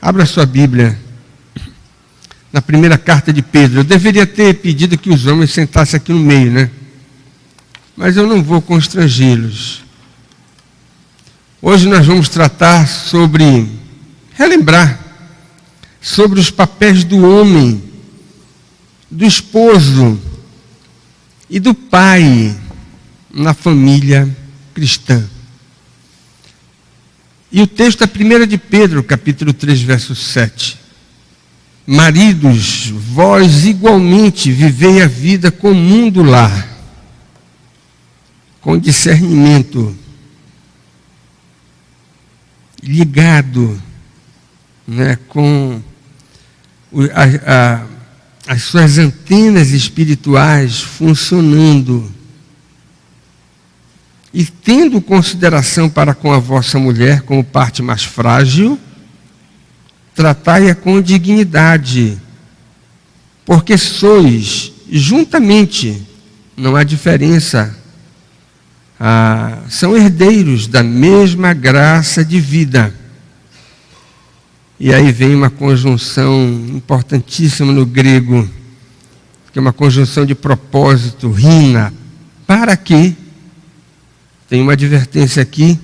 Abra sua Bíblia na primeira carta de Pedro. Eu deveria ter pedido que os homens sentassem aqui no meio, né? Mas eu não vou constrangê-los. Hoje nós vamos tratar relembrar sobre os papéis do homem, do esposo e do pai na família cristã. E o texto é 1 de Pedro, capítulo 3, verso 7. Maridos, vós igualmente vivei a vida comum do lar, com discernimento, ligado, né, com as suas antenas espirituais funcionando, e tendo consideração para com a vossa mulher como parte mais frágil, tratai-a com dignidade, porque sois juntamente, não há diferença, são herdeiros da mesma graça de vida. E aí vem uma conjunção importantíssima no grego, que é uma conjunção de propósito, rina, para que, tem uma advertência aqui,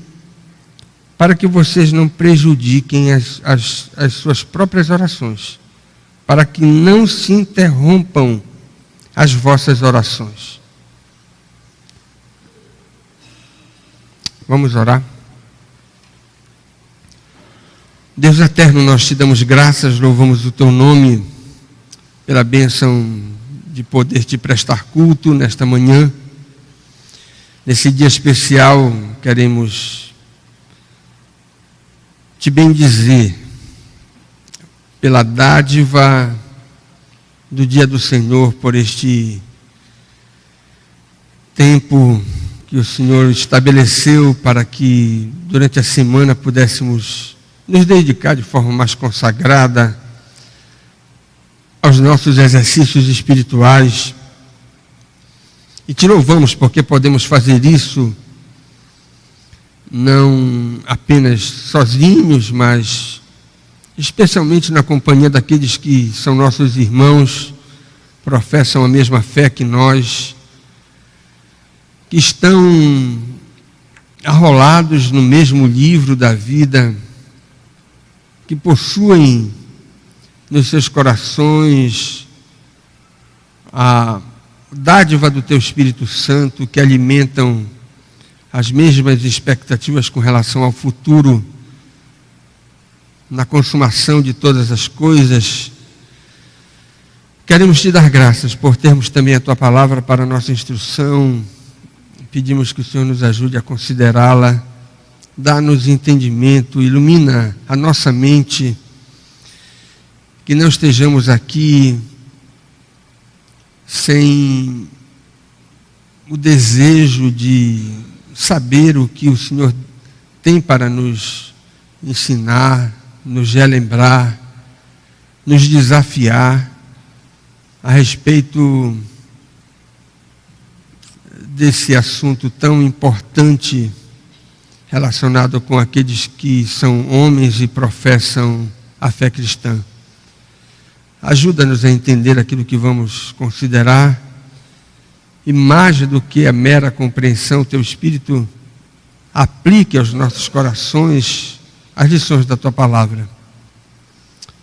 para que vocês não prejudiquem as suas próprias orações, para que não se interrompam as vossas orações. Vamos orar? Deus eterno, nós te damos graças, louvamos o teu nome, pela bênção de poder te prestar culto nesta manhã. Nesse dia especial, queremos te bendizer pela dádiva do dia do Senhor, por este tempo que o Senhor estabeleceu para que durante a semana pudéssemos nos dedicar de forma mais consagrada aos nossos exercícios espirituais. E te louvamos porque podemos fazer isso não apenas sozinhos, mas especialmente na companhia daqueles que são nossos irmãos, professam a mesma fé que nós, que estão arrolados no mesmo livro da vida, que possuem nos seus corações a dádiva do teu Espírito Santo, que alimentam as mesmas expectativas com relação ao futuro, na consumação de todas as coisas. Queremos te dar graças por termos também a tua palavra para a nossa instrução. Pedimos que o Senhor nos ajude a considerá-la, dá-nos entendimento, ilumina a nossa mente, que não estejamos aqui sem o desejo de saber o que o Senhor tem para nos ensinar, nos relembrar, nos desafiar a respeito desse assunto tão importante relacionado com aqueles que são homens e professam a fé cristã. Ajuda-nos a entender aquilo que vamos considerar, e mais do que a mera compreensão, teu Espírito aplique aos nossos corações as lições da tua palavra.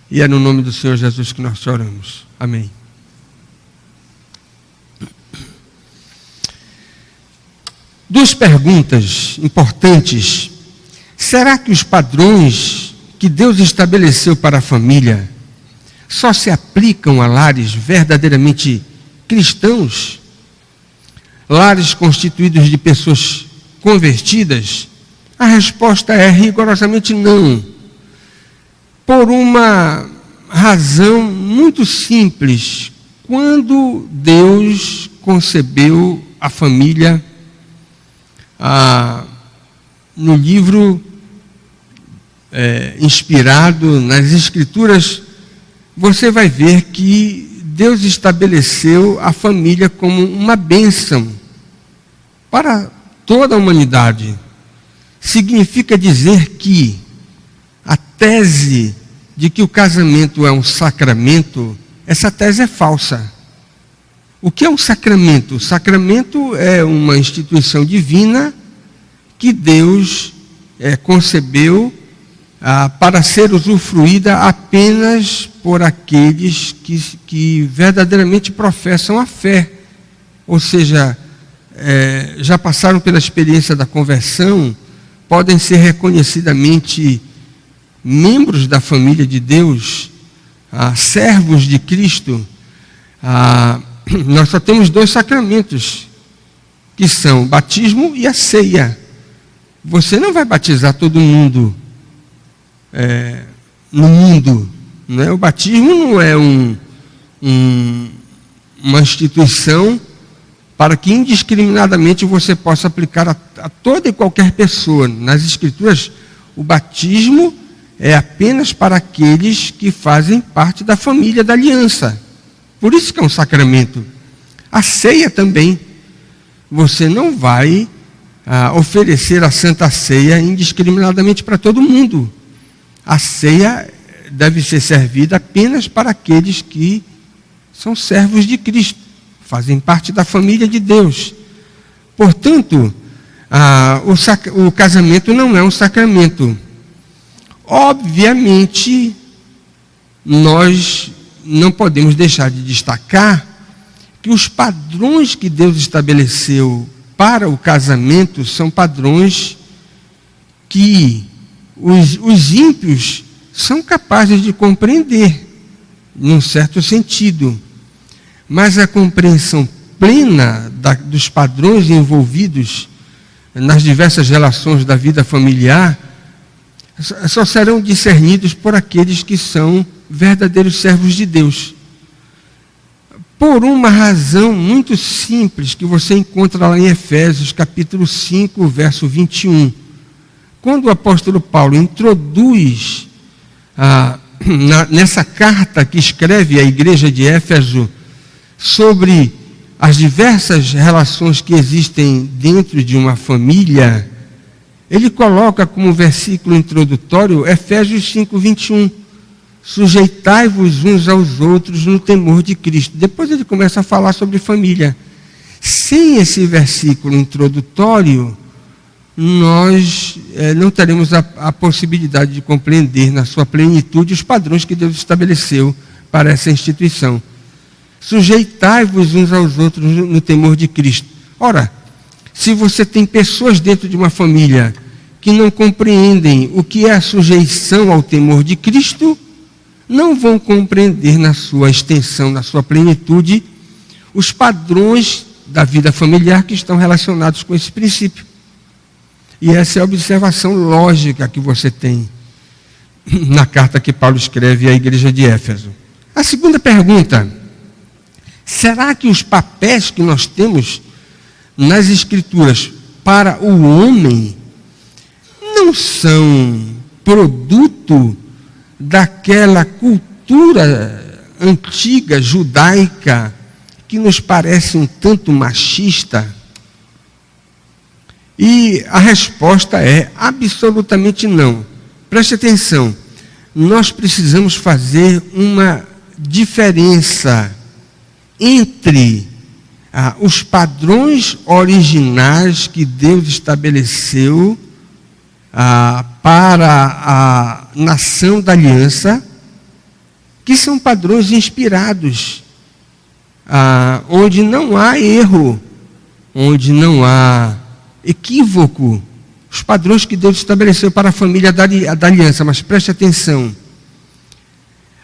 E é no nome do Senhor Jesus que nós te oramos. Amém. Duas perguntas importantes. Será que os padrões que Deus estabeleceu para a família só se aplicam a lares verdadeiramente cristãos? Lares constituídos de pessoas convertidas? A resposta é rigorosamente não. Por uma razão muito simples. Quando Deus concebeu a família, no livro inspirado nas Escrituras, você vai ver que Deus estabeleceu a família como uma bênção para toda a humanidade. Significa dizer que a tese de que o casamento é um sacramento, essa tese é falsa. O que é um sacramento? O sacramento é uma instituição divina que Deus concebeu para ser usufruída apenas por aqueles que verdadeiramente professam a fé. Ou seja, já passaram pela experiência da conversão, podem ser reconhecidamente membros da família de Deus, servos de Cristo. Nós só temos 2 sacramentos, que são o batismo e a ceia. Você não vai batizar todo mundo no mundo, não é? O batismo não é uma instituição para que indiscriminadamente você possa aplicar a toda e qualquer pessoa. Nas Escrituras, o batismo é apenas para aqueles que fazem parte da família da aliança. Por isso que é um sacramento. A ceia também. Você não vai oferecer a Santa Ceia indiscriminadamente para todo mundo. A ceia deve ser servida apenas para aqueles que são servos de Cristo, fazem parte da família de Deus. Portanto, o casamento não é um sacramento. Obviamente, nós não podemos deixar de destacar que os padrões que Deus estabeleceu para o casamento são padrões que os ímpios são capazes de compreender, num certo sentido. Mas a compreensão plena dos padrões envolvidos nas diversas relações da vida familiar só serão discernidos por aqueles que são verdadeiros servos de Deus. Por uma razão muito simples que você encontra lá em Efésios, capítulo 5, verso 21. Quando o apóstolo Paulo introduz nessa carta que escreve à igreja de Éfeso sobre as diversas relações que existem dentro de uma família, ele coloca como versículo introdutório Efésios 5, 21. Sujeitai-vos uns aos outros no temor de Cristo. Depois ele começa a falar sobre família. Sem esse versículo introdutório, nós não teremos a possibilidade de compreender na sua plenitude os padrões que Deus estabeleceu para essa instituição. Sujeitai-vos uns aos outros no temor de Cristo. Ora, se você tem pessoas dentro de uma família que não compreendem o que é a sujeição ao temor de Cristo, não vão compreender na sua extensão, na sua plenitude, os padrões da vida familiar que estão relacionados com esse princípio. E essa é a observação lógica que você tem na carta que Paulo escreve à igreja de Éfeso. A segunda pergunta: será que os papéis que nós temos nas Escrituras para o homem não são produto daquela cultura antiga, judaica, que nos parece um tanto machista? E a resposta é absolutamente não. Preste atenção, nós precisamos fazer uma diferença entre os padrões originais que Deus estabeleceu para a nação da aliança, que são padrões inspirados, onde não há erro, onde não há equívoco, os padrões que Deus estabeleceu para a família da aliança. Mas preste atenção,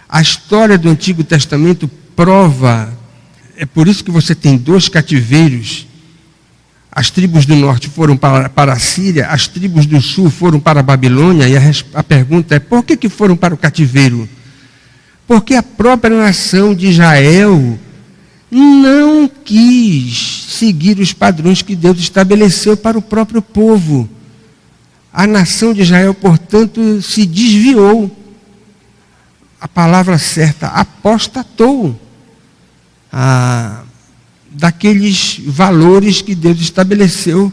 a história do Antigo Testamento prova, é por isso que você tem 2 cativeiros. As tribos do norte foram para a Síria, as tribos do sul foram para a Babilônia, e a pergunta é: por que foram para o cativeiro? Porque a própria nação de Israel não quis seguir os padrões que Deus estabeleceu para o próprio povo. A nação de Israel, portanto, se desviou. A palavra certa, apostatou daqueles valores que Deus estabeleceu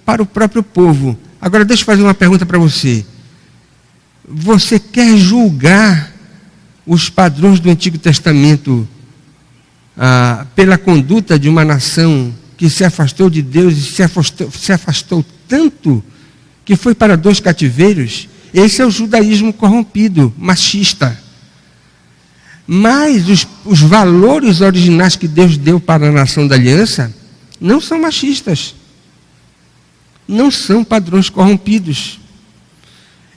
para o próprio povo. Agora, deixa eu fazer uma pergunta para você. Você quer julgar os padrões do Antigo Testamento, pela conduta de uma nação que se afastou de Deus e se afastou tanto que foi para 2 cativeiros, esse é o judaísmo corrompido, machista. Mas os valores originais que Deus deu para a nação da aliança não são machistas, não são padrões corrompidos.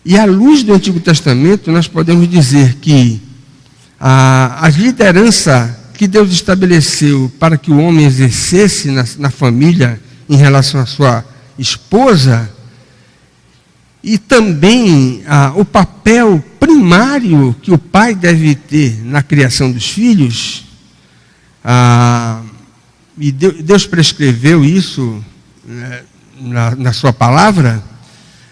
E à luz do Antigo Testamento, nós podemos dizer que a liderança que Deus estabeleceu para que o homem exercesse na família em relação à sua esposa, e também o papel primário que o pai deve ter na criação dos filhos, e Deus prescreveu isso na sua palavra,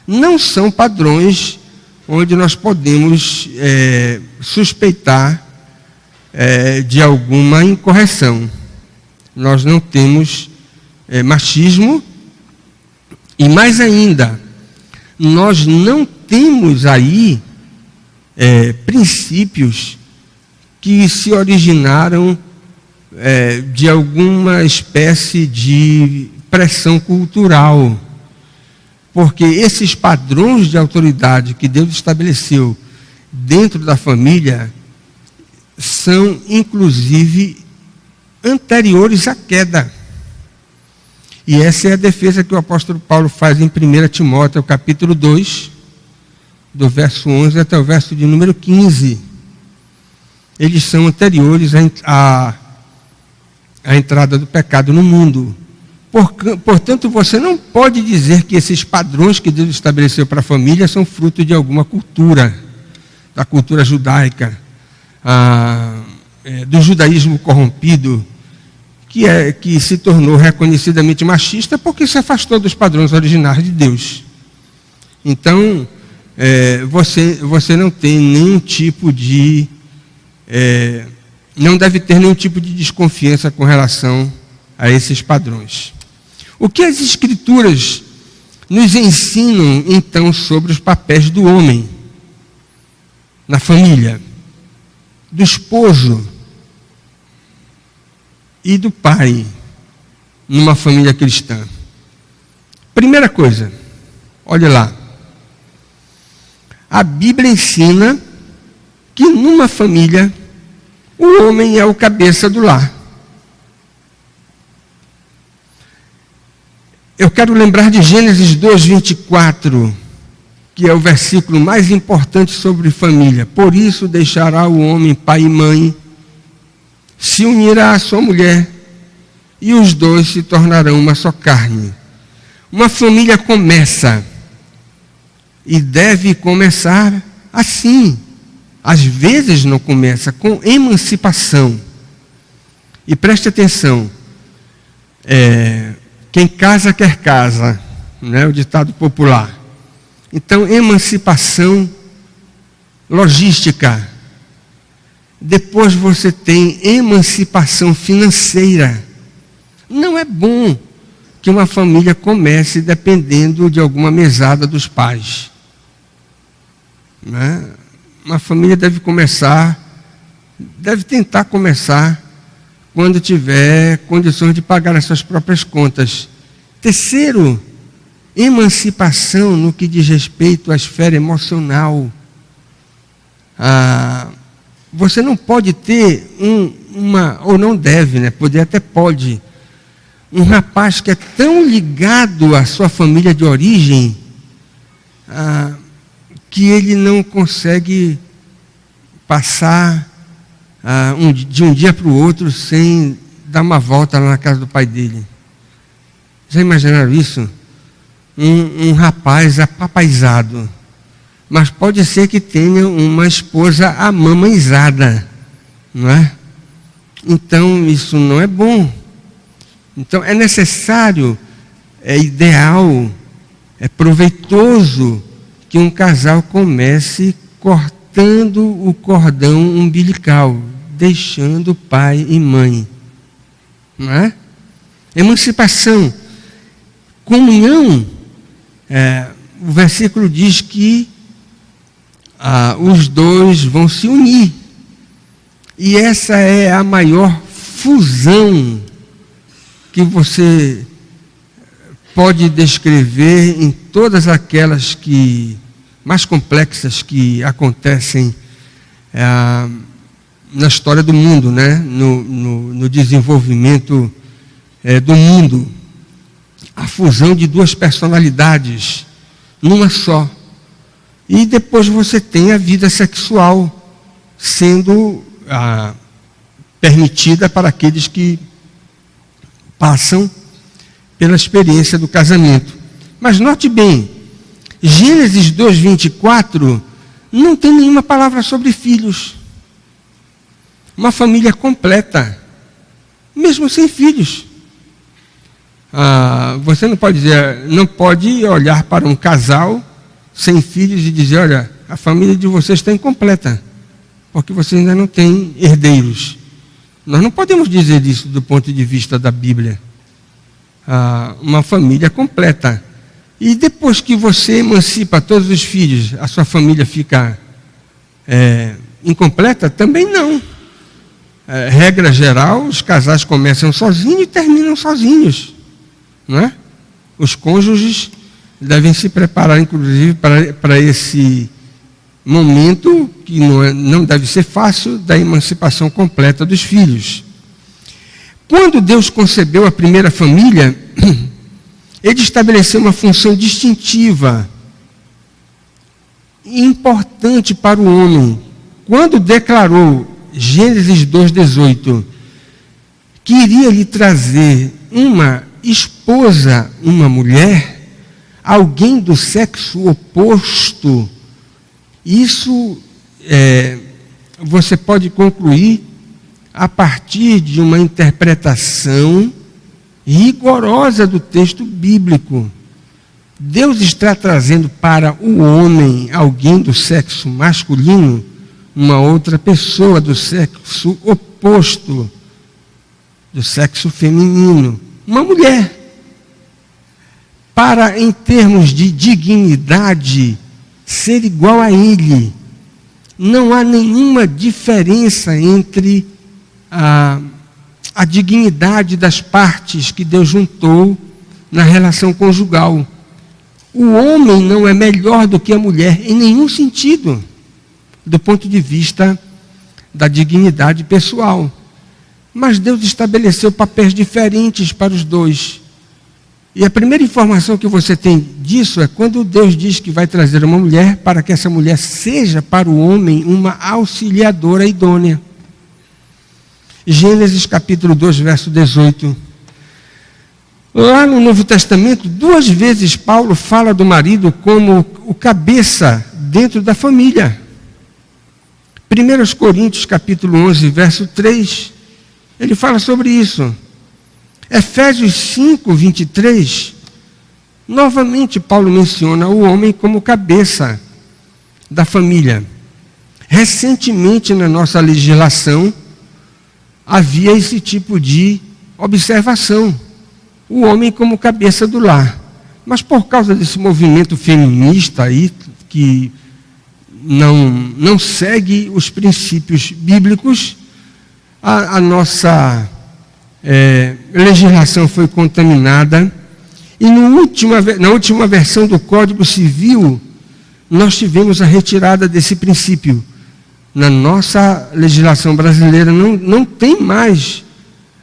não são padrões onde nós podemos suspeitar de alguma incorreção. Nós não temos machismo, e mais ainda, nós não temos aí princípios que se originaram de alguma espécie de pressão cultural, porque esses padrões de autoridade que Deus estabeleceu dentro da família são, inclusive, anteriores à queda. E essa é a defesa que o apóstolo Paulo faz em 1 Timóteo, capítulo 2, do verso 11 até o verso de número 15. Eles são anteriores à entrada do pecado no mundo. Portanto, você não pode dizer que esses padrões que Deus estabeleceu para a família são fruto de alguma cultura, da cultura judaica, do judaísmo corrompido, que se tornou reconhecidamente machista porque se afastou dos padrões originais de Deus. Então, você não tem nenhum tipo de... não deve ter nenhum tipo de desconfiança com relação a esses padrões. O que as Escrituras nos ensinam, então, sobre os papéis do homem na família, do esposo e do pai numa família cristã? Primeira coisa, olha lá. A Bíblia ensina que numa família o homem é o cabeça do lar. Eu quero lembrar de Gênesis 2:24, que é o versículo mais importante sobre família. Por isso deixará o homem pai e mãe, se unirá à sua mulher, e os dois se tornarão uma só carne. Uma família começa, e deve começar assim. Às vezes não começa com emancipação. E preste atenção, quem casa quer casa, né? O ditado popular. Então, emancipação logística. Depois você tem emancipação financeira. Não é bom que uma família comece dependendo de alguma mesada dos pais, né? Uma família deve tentar começar quando tiver condições de pagar as suas próprias contas. Terceiro, emancipação no que diz respeito à esfera emocional. Você não pode ter ou não deve, né? Poder até pode, um rapaz que é tão ligado à sua família de origem, que ele não consegue passar de um dia para o outro sem dar uma volta lá na casa do pai dele. Já imaginaram isso? Um rapaz apapaizado, mas pode ser que tenha uma esposa amamãezada, não é? Então isso não é bom. Então é necessário, é ideal, é proveitoso que um casal comece cortando o cordão umbilical, deixando pai e mãe, não é? Emancipação, comunhão. O versículo diz que os dois vão se unir, E essa é a maior fusão que você pode descrever em todas aquelas mais complexas que acontecem na história do mundo, né? no desenvolvimento do mundo. A fusão de duas personalidades numa só. E depois você tem a vida sexual sendo permitida para aqueles que passam pela experiência do casamento. Mas note bem, Gênesis 2:24 não tem nenhuma palavra sobre filhos. Uma família completa, mesmo sem filhos. Você não pode olhar para um casal sem filhos e dizer, olha, a família de vocês está incompleta, porque vocês ainda não têm herdeiros. Nós não podemos dizer isso do ponto de vista da Bíblia. Uma família completa. E depois que você emancipa todos os filhos, a sua família fica incompleta? Também não. Regra geral, os casais começam sozinhos e terminam sozinhos. Não é? Os cônjuges devem se preparar, inclusive, para esse momento, que não deve ser fácil, da emancipação completa dos filhos. Quando Deus concebeu a primeira família, Ele estabeleceu uma função distintiva, importante para o homem. Quando declarou, Gênesis 2:18, que iria lhe trazer uma esposa, uma mulher, alguém do sexo oposto, isso você pode concluir a partir de uma interpretação rigorosa do texto bíblico. Deus está trazendo para o homem alguém do sexo masculino, uma outra pessoa do sexo oposto, do sexo feminino, uma mulher, para, em termos de dignidade, ser igual a ele. Não há nenhuma diferença entre a dignidade das partes que Deus juntou na relação conjugal. O homem não é melhor do que a mulher em nenhum sentido, do ponto de vista da dignidade pessoal. Mas Deus estabeleceu papéis diferentes para os dois. E a primeira informação que você tem disso é quando Deus diz que vai trazer uma mulher para que essa mulher seja para o homem uma auxiliadora idônea. Gênesis capítulo 2, verso 18. Lá no Novo Testamento, 2 vezes Paulo fala do marido como o cabeça dentro da família. 1 Coríntios capítulo 11, verso 3, ele fala sobre isso. Efésios 5, 23, novamente Paulo menciona o homem como cabeça da família. Recentemente na nossa legislação, havia esse tipo de observação, o homem como cabeça do lar. Mas por causa desse movimento feminista aí, que não segue os princípios bíblicos, a nossa legislação foi contaminada, e na última versão do Código Civil, nós tivemos a retirada desse princípio. Na nossa legislação brasileira não tem mais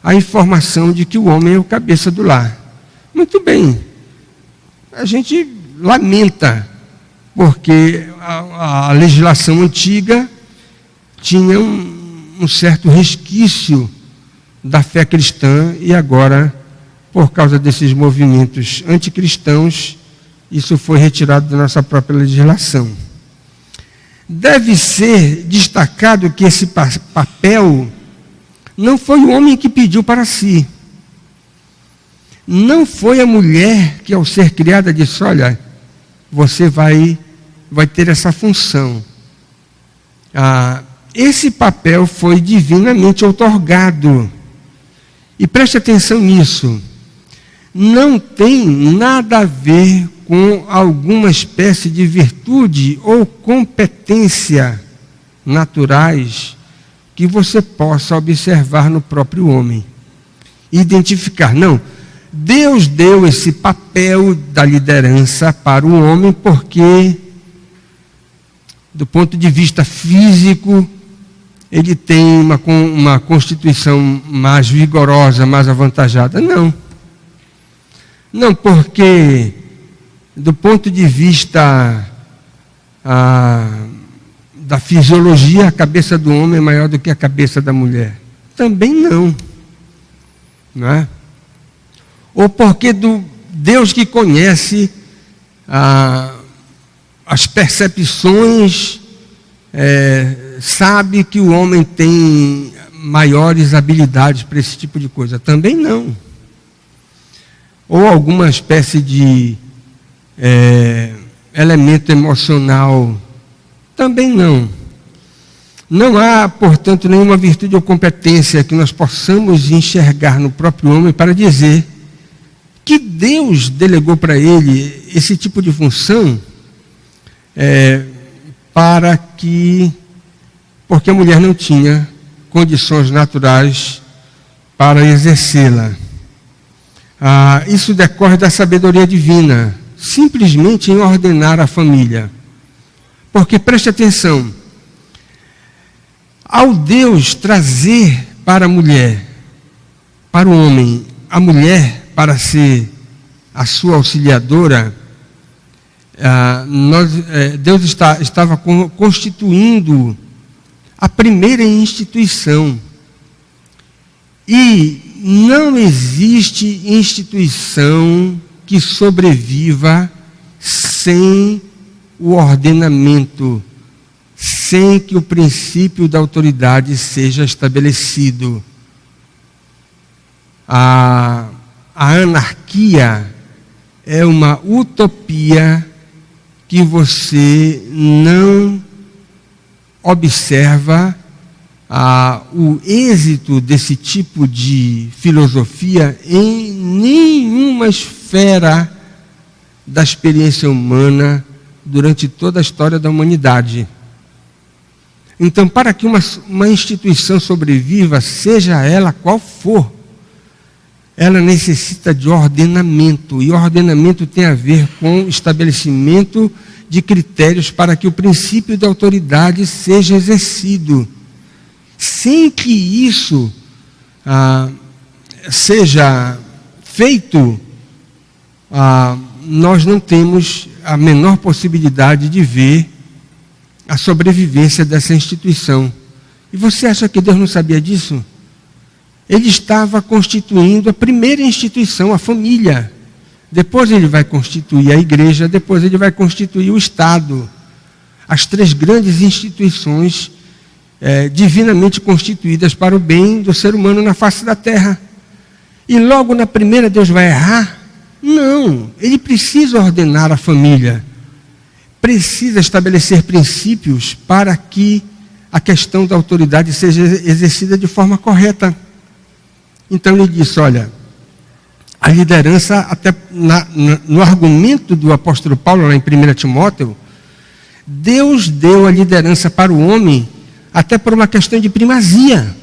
a informação de que o homem é o cabeça do lar. Muito bem, a gente lamenta, porque a legislação antiga tinha um certo resquício da fé cristã, e agora, por causa desses movimentos anticristãos, isso foi retirado da nossa própria legislação. Deve ser destacado que esse papel não foi o homem que pediu para si. Não foi a mulher que, ao ser criada, disse, olha, você vai ter essa função. Esse papel foi divinamente outorgado. E preste atenção nisso. Não tem nada a ver com alguma espécie de virtude ou competência naturais que você possa observar no próprio homem. Identificar, não, Deus deu esse papel da liderança para o homem porque, do ponto de vista físico, ele tem uma constituição mais vigorosa, mais avantajada. Não. Não, porque, do ponto de vista da fisiologia, a cabeça do homem é maior do que a cabeça da mulher. Também não. Não é? Ou porque Deus que conhece as percepções, sabe que o homem tem maiores habilidades para esse tipo de coisa. Também não. Ou alguma espécie de elemento emocional. Também não. Não há, portanto, nenhuma virtude ou competência que nós possamos enxergar no próprio homem para dizer que Deus delegou para ele esse tipo de função porque a mulher não tinha condições naturais para exercê-la. Isso decorre da sabedoria divina, simplesmente em ordenar a família. Porque, preste atenção, ao Deus trazer para a mulher, para o homem, a mulher para ser a sua auxiliadora, Deus estava constituindo a primeira instituição. E não existe instituição que sobreviva sem o ordenamento, sem que o princípio da autoridade seja estabelecido. A anarquia é uma utopia que você não observa o êxito desse tipo de filosofia em nenhuma esfera da experiência humana durante toda a história da humanidade. Então, para que uma instituição sobreviva, seja ela qual for, ela necessita de ordenamento, e ordenamento tem a ver com estabelecimento de critérios para que o princípio da autoridade seja exercido. Sem que isso seja feito, nós não temos a menor possibilidade de ver a sobrevivência dessa instituição. E você acha que Deus não sabia disso? Ele estava constituindo a primeira instituição, a família. Depois ele vai constituir a igreja, depois ele vai constituir o Estado. As três grandes instituições divinamente constituídas para o bem do ser humano na face da terra. E logo na primeira Deus vai errar? Não, ele precisa ordenar a família. Precisa estabelecer princípios para que a questão da autoridade seja exercida de forma correta. Então ele disse, olha, a liderança, até no argumento do apóstolo Paulo, lá em 1 Timóteo, Deus deu a liderança para o homem até por uma questão de primazia,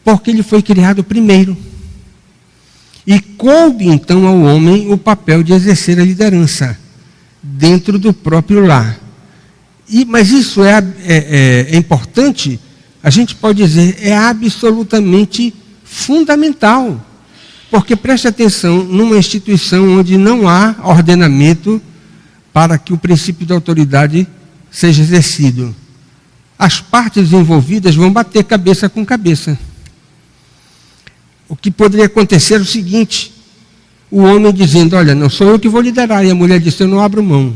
porque ele foi criado primeiro. E coube então ao homem o papel de exercer a liderança dentro do próprio lar. Mas isso é importante, a gente pode dizer, é absolutamente fundamental, porque preste atenção, numa instituição onde não há ordenamento para que o princípio da autoridade seja exercido, as partes envolvidas vão bater cabeça com cabeça. O que poderia acontecer é o seguinte, o homem dizendo, olha, não sou eu que vou liderar, e a mulher disse, eu não abro mão.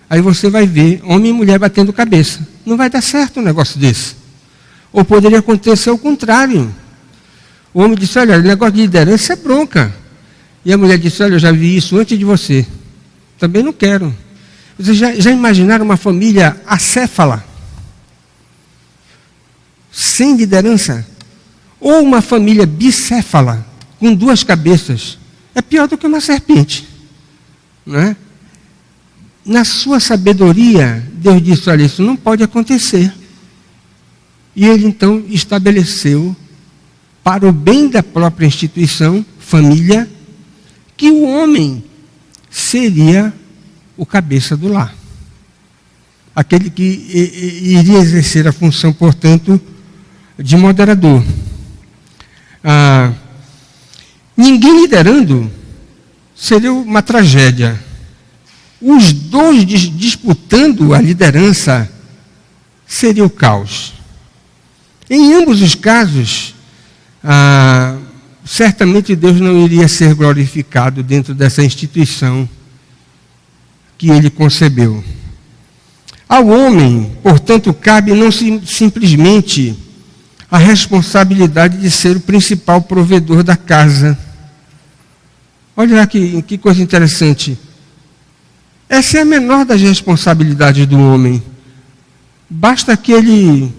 Aí você vai ver homem e mulher batendo cabeça. Não vai dar certo um negócio desse. Ou poderia acontecer o contrário. O homem disse, olha, o negócio de liderança é bronca. E a mulher disse, olha, eu já vi isso antes de você. Também não quero. Vocês já imaginaram uma família acéfala? Sem liderança? Ou uma família bicéfala, com duas cabeças? É pior do que uma serpente. Não é? Na sua sabedoria, Deus disse, olha, isso não pode acontecer. E ele então estabeleceu, para o bem da própria instituição, família, que o homem seria o cabeça do lar. Aquele que iria exercer a função, portanto, de moderador. Ninguém liderando seria uma tragédia. Os dois disputando a liderança seria o caos. Em ambos os casos, certamente Deus não iria ser glorificado dentro dessa instituição que ele concebeu. Ao homem, portanto, cabe não simplesmente a responsabilidade de ser o principal provedor da casa. Olha lá que coisa interessante. Essa é a menor das responsabilidades do homem. Basta que ele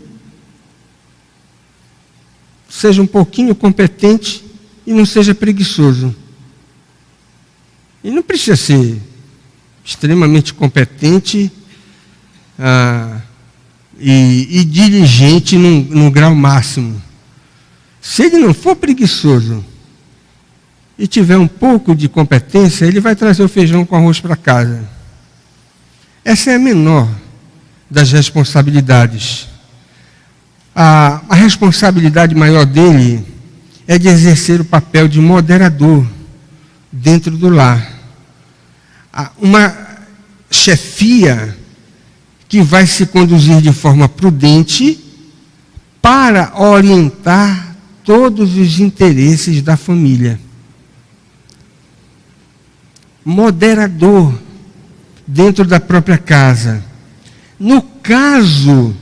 seja um pouquinho competente e não seja preguiçoso. Ele não precisa ser extremamente competente e diligente no grau máximo. Se ele não for preguiçoso e tiver um pouco de competência, ele vai trazer o feijão com arroz para casa. Essa é a menor das responsabilidades. A responsabilidade maior dele é de exercer o papel de moderador dentro do lar. Uma chefia que vai se conduzir de forma prudente para orientar todos os interesses da família. Moderador dentro da própria casa. No caso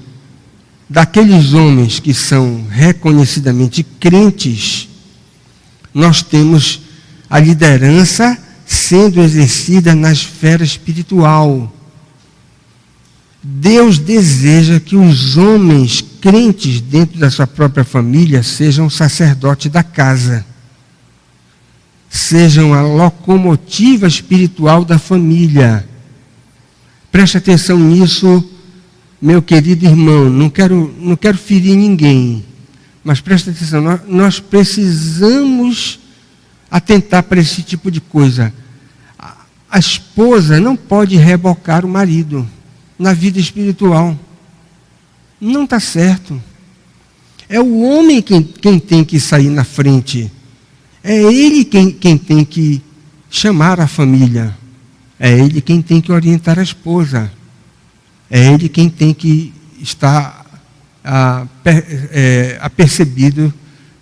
daqueles homens que são reconhecidamente crentes, nós temos a liderança sendo exercida na esfera espiritual. Deus deseja que os homens crentes dentro da sua própria família sejam sacerdotes da casa, sejam a locomotiva espiritual da família. Preste atenção nisso, meu querido irmão. Não quero ferir ninguém, mas preste atenção. Nós precisamos atentar para esse tipo de coisa. A esposa não pode rebocar o marido na vida espiritual. Não está certo. É o homem quem tem que sair na frente. É ele quem tem que chamar a família. É ele quem tem que orientar a esposa. É ele quem tem que estar apercebido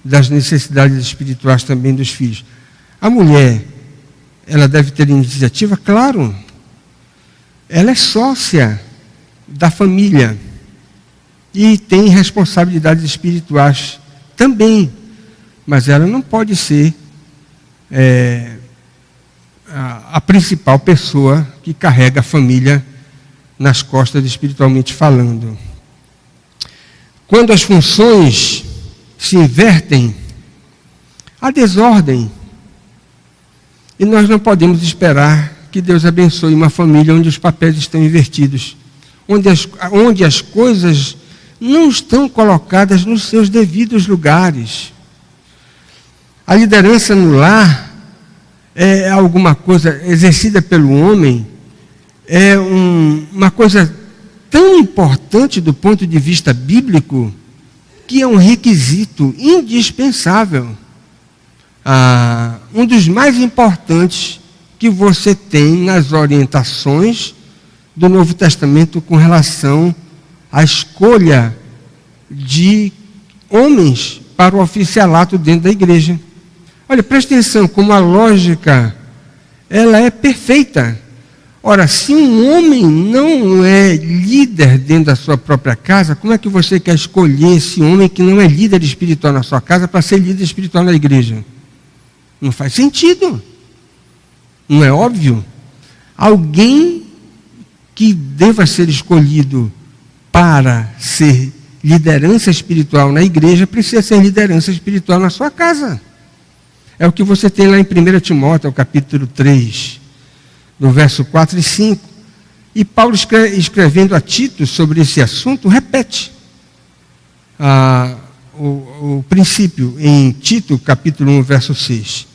das necessidades espirituais também dos filhos. A mulher, ela deve ter iniciativa? Claro. Ela é sócia da família e tem responsabilidades espirituais também, mas ela não pode ser a principal pessoa que carrega a família nas costas, espiritualmente falando. Quando as funções se invertem, há desordem. E nós não podemos esperar que Deus abençoe uma família onde os papéis estão invertidos, onde as coisas não estão colocadas nos seus devidos lugares. A liderança no lar é alguma coisa exercida pelo homem, é uma coisa tão importante do ponto de vista bíblico, que é um requisito indispensável. Um dos mais importantes que você tem nas orientações do Novo Testamento com relação à escolha de homens para o oficialato dentro da igreja. Olha, preste atenção como a lógica, ela é perfeita. Ora, se um homem não é líder dentro da sua própria casa, como é que você quer escolher esse homem que não é líder espiritual na sua casa para ser líder espiritual na igreja? Não faz sentido. Não é óbvio? Alguém que deva ser escolhido para ser liderança espiritual na igreja precisa ser liderança espiritual na sua casa. É o que você tem lá em 1 Timóteo, capítulo 3, no verso 4 e 5. E Paulo, escrevendo a Tito sobre esse assunto, repete. o princípio em Tito, capítulo 1, verso 6.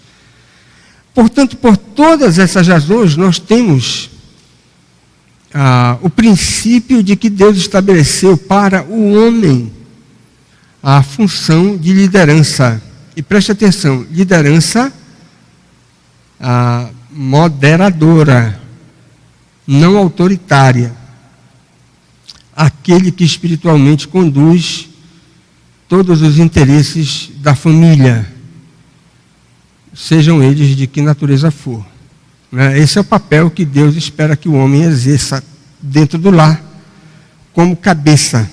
Portanto, por todas essas razões, nós temos o princípio de que Deus estabeleceu para o homem a função de liderança. E preste atenção, liderança moderadora, não autoritária. Aquele que espiritualmente conduz todos os interesses da família, sejam eles de que natureza for. Esse é o papel que Deus espera que o homem exerça dentro do lar, como cabeça.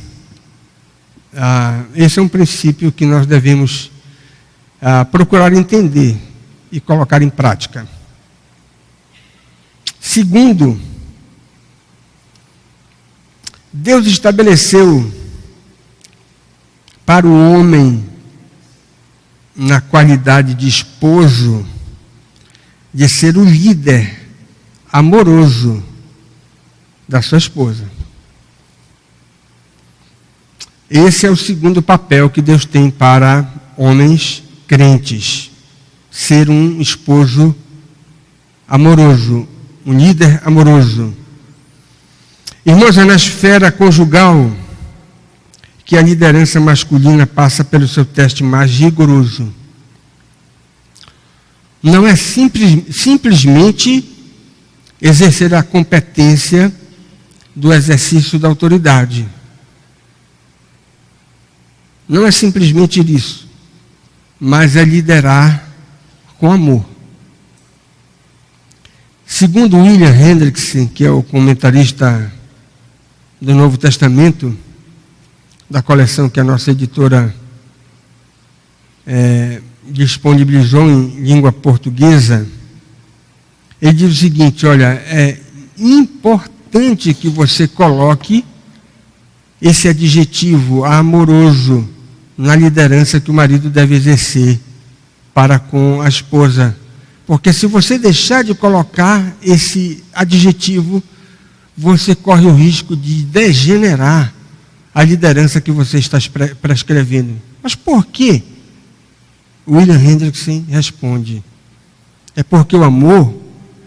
Esse é um princípio que nós devemos procurar entender e colocar em prática. Segundo, Deus estabeleceu para o homem, na qualidade de esposo, de ser o líder amoroso da sua esposa. Esse é o segundo papel que Deus tem para homens crentes. Ser um esposo amoroso, um líder amoroso. Irmãos, é na esfera conjugal que a liderança masculina passa pelo seu teste mais rigoroso. Não é simplesmente exercer a competência do exercício da autoridade. Não é simplesmente isso, mas é liderar com amor. Segundo William Hendrickson, que é o comentarista do Novo Testamento, da coleção que a nossa editora disponibilizou em língua portuguesa, ele diz o seguinte: olha, é importante que você coloque esse adjetivo amoroso na liderança que o marido deve exercer para com a esposa. Porque se você deixar de colocar esse adjetivo, você corre o risco de degenerar a liderança que você está prescrevendo. Mas por quê? William Hendrickson responde: é porque o amor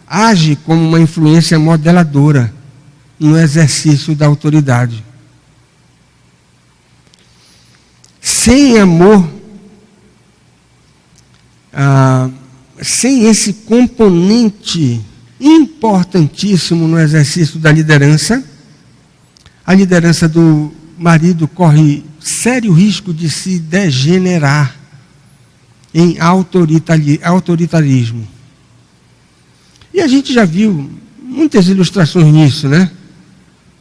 age como uma influência modeladora no exercício da autoridade. Sem amor, sem esse componente importantíssimo no exercício da liderança, a liderança do marido corre sério risco de se degenerar em autoritarismo. E a gente já viu muitas ilustrações nisso, né?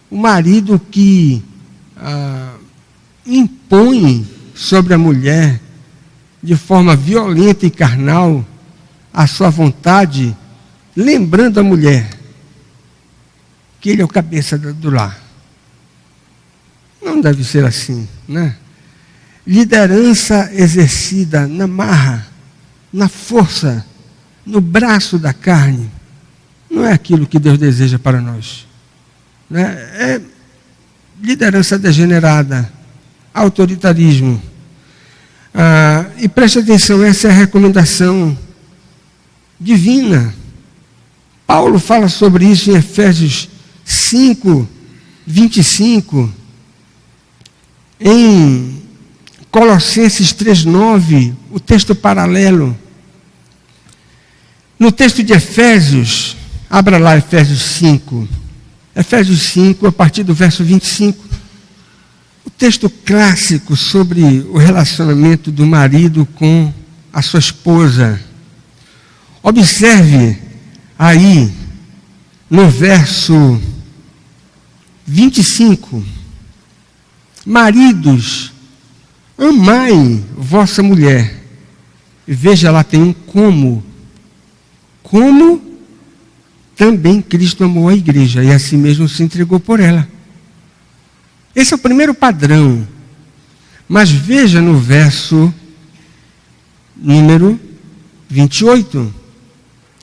O marido que impõe sobre a mulher, de forma violenta e carnal, a sua vontade, lembrando a mulher que ele é o cabeça do lar. Não deve ser assim, né? Liderança exercida na marra, na força, no braço da carne, não é aquilo que Deus deseja para nós. Né? É liderança degenerada, autoritarismo. E preste atenção, essa é a recomendação divina. Paulo fala sobre isso em Efésios 5, 25. Em Colossenses 3:9, o texto paralelo. No texto de Efésios, abra lá Efésios 5. Efésios 5, a partir do verso 25. O texto clássico sobre o relacionamento do marido com a sua esposa. Observe aí, no verso 25. Maridos, amai vossa mulher. Veja lá, tem um como. Como também Cristo amou a igreja e assim mesmo se entregou por ela. Esse é o primeiro padrão. Mas veja no verso número 28.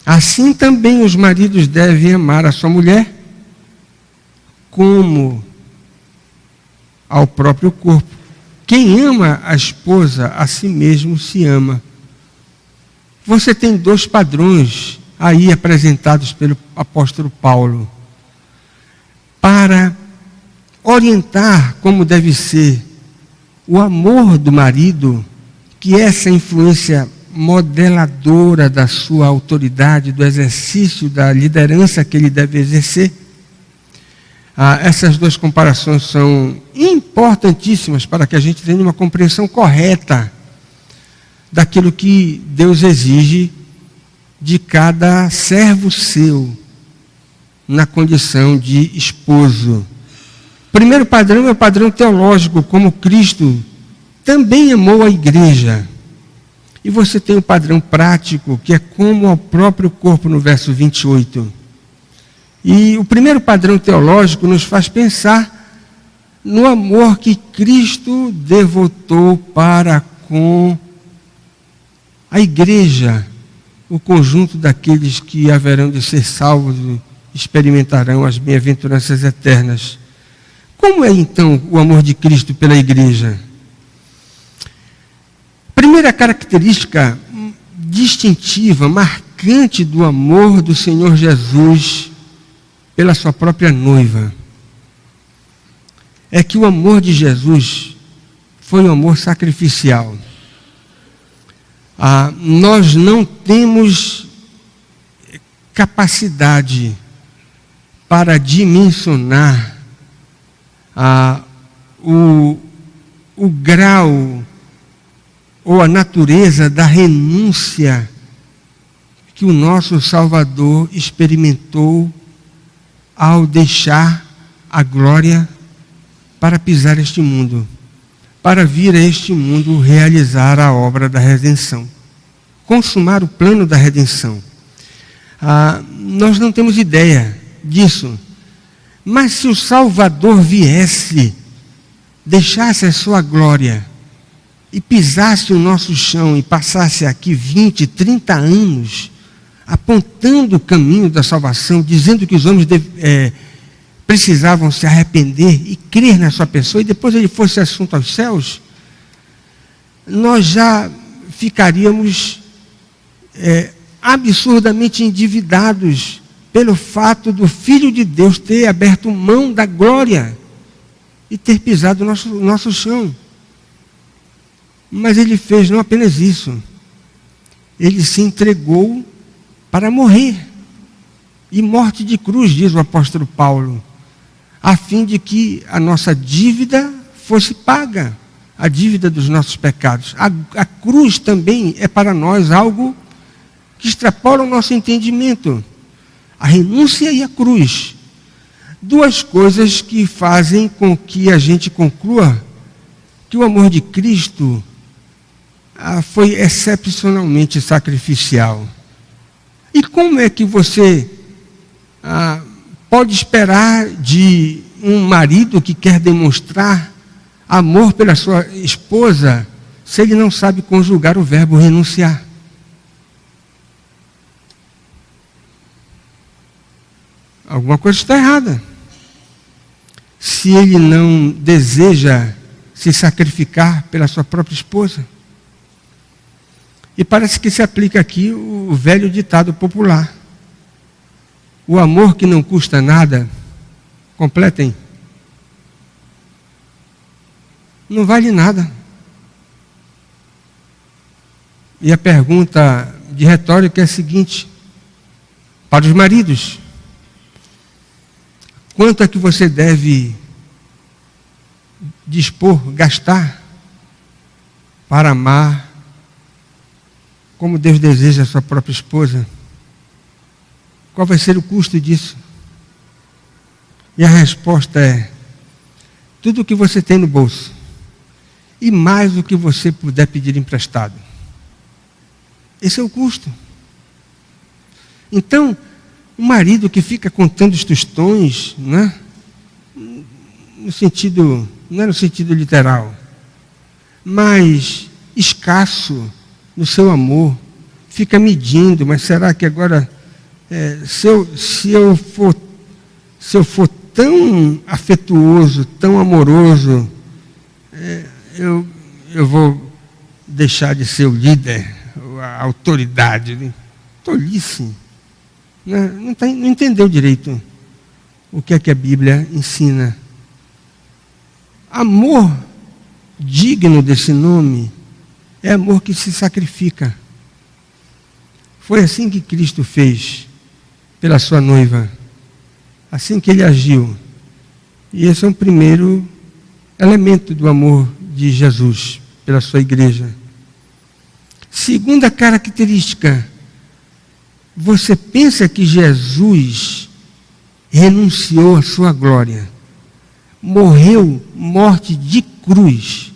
Assim também os maridos devem amar a sua mulher como ao próprio corpo. Quem ama a esposa, a si mesmo se ama. Você tem 2 padrões aí apresentados pelo apóstolo Paulo para orientar como deve ser o amor do marido, que é essa influência modeladora da sua autoridade, do exercício da liderança que ele deve exercer. Essas 2 comparações são importantíssimas para que a gente tenha uma compreensão correta daquilo que Deus exige de cada servo seu na condição de esposo. O primeiro padrão é o padrão teológico, como Cristo também amou a igreja. E você tem o padrão prático, que é como ao próprio corpo, no verso 28. E o primeiro padrão teológico nos faz pensar no amor que Cristo devotou para com a igreja, o conjunto daqueles que haverão de ser salvos e experimentarão as bem-aventuranças eternas. Como é então o amor de Cristo pela igreja? Primeira característica distintiva, marcante do amor do Senhor Jesus pela sua própria noiva, é que o amor de Jesus foi um amor sacrificial. Nós não temos capacidade para dimensionar o grau ou a natureza da renúncia que o nosso Salvador experimentou ao deixar a glória para pisar este mundo, para vir a este mundo realizar a obra da redenção, consumar o plano da redenção. Nós não temos ideia disso, mas se o Salvador viesse, deixasse a sua glória e pisasse o nosso chão e passasse aqui 20, 30 anos apontando o caminho da salvação, dizendo que os homens precisavam se arrepender e crer na sua pessoa, e depois ele fosse assunto aos céus, nós já ficaríamos absurdamente endividados pelo fato do Filho de Deus ter aberto mão da glória e ter pisado o nosso chão. Mas ele fez não apenas isso, ele se entregou para morrer, e morte de cruz, diz o apóstolo Paulo, a fim de que a nossa dívida fosse paga, a dívida dos nossos pecados. A cruz também é para nós algo que extrapola o nosso entendimento. A renúncia e a cruz. 2 coisas que fazem com que a gente conclua que o amor de Cristo foi excepcionalmente sacrificial. E como é que você pode esperar de um marido que quer demonstrar amor pela sua esposa se ele não sabe conjugar o verbo renunciar? Alguma coisa está errada. Se ele não deseja se sacrificar pela sua própria esposa. E parece que se aplica aqui o velho ditado popular. O amor que não custa nada, completem, não vale nada. E a pergunta de retórica é a seguinte, para os maridos: quanto é que você deve dispor, gastar, para amar como Deus deseja a sua própria esposa? Qual vai ser o custo disso? E a resposta é: tudo o que você tem no bolso, e mais o que você puder pedir emprestado. Esse é o custo. Então, o marido que fica contando os tostões, né? No sentido, não é no sentido literal, mas escasso no seu amor, fica medindo, mas será que agora, se eu for tão afetuoso, tão amoroso, eu vou deixar de ser o líder, a autoridade. Tolice. Não entendeu direito o que é que a Bíblia ensina. Amor digno desse nome é amor que se sacrifica. Foi assim que Cristo fez pela sua noiva. Assim que ele agiu. E esse é o primeiro elemento do amor de Jesus pela sua igreja. Segunda característica. Você pensa que Jesus renunciou à sua glória, morreu morte de cruz,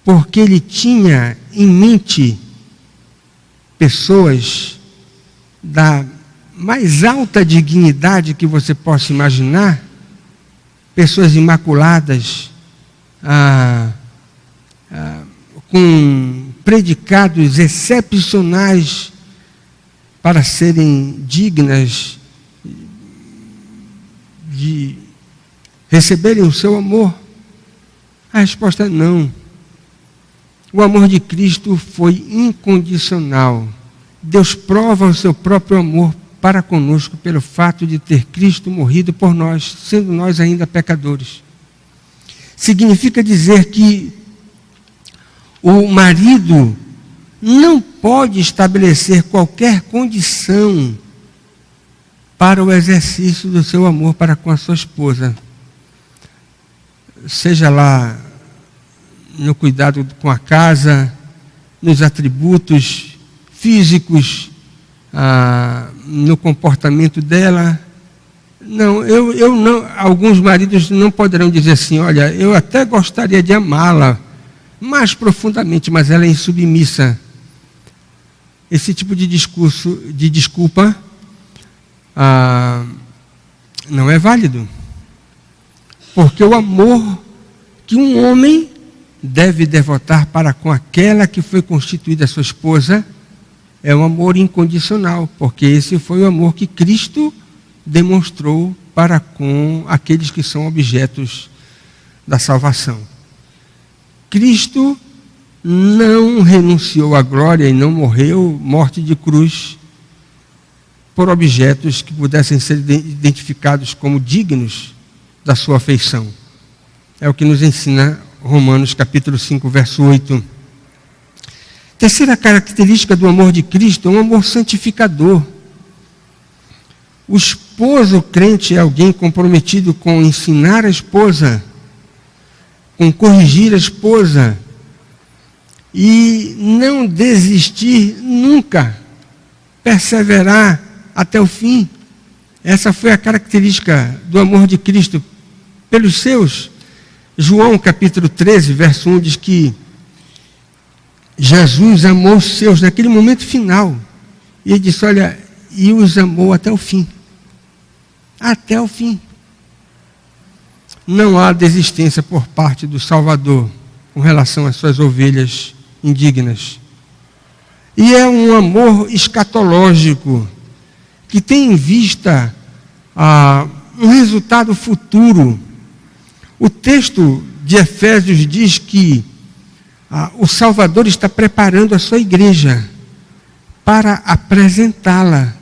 porque ele tinha em mente pessoas da mais alta dignidade que você possa imaginar, pessoas imaculadas, com predicados excepcionais para serem dignas de receberem o seu amor? A resposta é não. O amor de Cristo foi incondicional. Deus prova o seu próprio amor para conosco pelo fato de ter Cristo morrido por nós, sendo nós ainda pecadores. Significa dizer que o marido não pode estabelecer qualquer condição para o exercício do seu amor para com a sua esposa. Seja lá no cuidado com a casa, nos atributos físicos, no comportamento dela. Não, eu não. Alguns maridos não poderão dizer assim: olha, eu até gostaria de amá-la mais profundamente, mas ela é insubmissa. Esse tipo de desculpa não é válido. Porque o amor que um homem deve devotar para com aquela que foi constituída sua esposa é um amor incondicional, porque esse foi o amor que Cristo demonstrou para com aqueles que são objetos da salvação. Cristo não renunciou à glória e não morreu morte de cruz por objetos que pudessem ser identificados como dignos da sua afeição. É o que nos ensina Romanos capítulo 5, verso 8. Terceira característica do amor de Cristo é um amor santificador. O esposo crente é alguém comprometido com ensinar a esposa, com corrigir a esposa, e não desistir nunca, perseverar até o fim. Essa foi a característica do amor de Cristo pelos seus. João capítulo 13, verso 1 diz que Jesus amou os seus naquele momento final. E ele disse, olha, e os amou até o fim. Até o fim. Não há desistência por parte do Salvador com relação às suas ovelhas indignas. E é um amor escatológico que tem em vista um resultado futuro. O texto de Efésios diz que o Salvador está preparando a sua igreja para apresentá-la.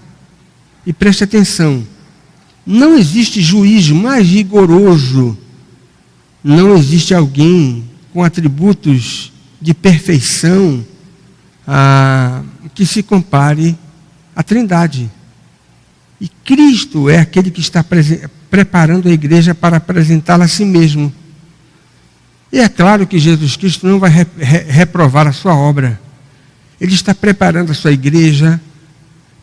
E preste atenção, não existe juiz mais rigoroso, não existe alguém com atributos de perfeição que se compare à Trindade. E Cristo é aquele que está preparando a igreja para apresentá-la a si mesmo. E é claro que Jesus Cristo não vai reprovar a sua obra. Ele está preparando a sua igreja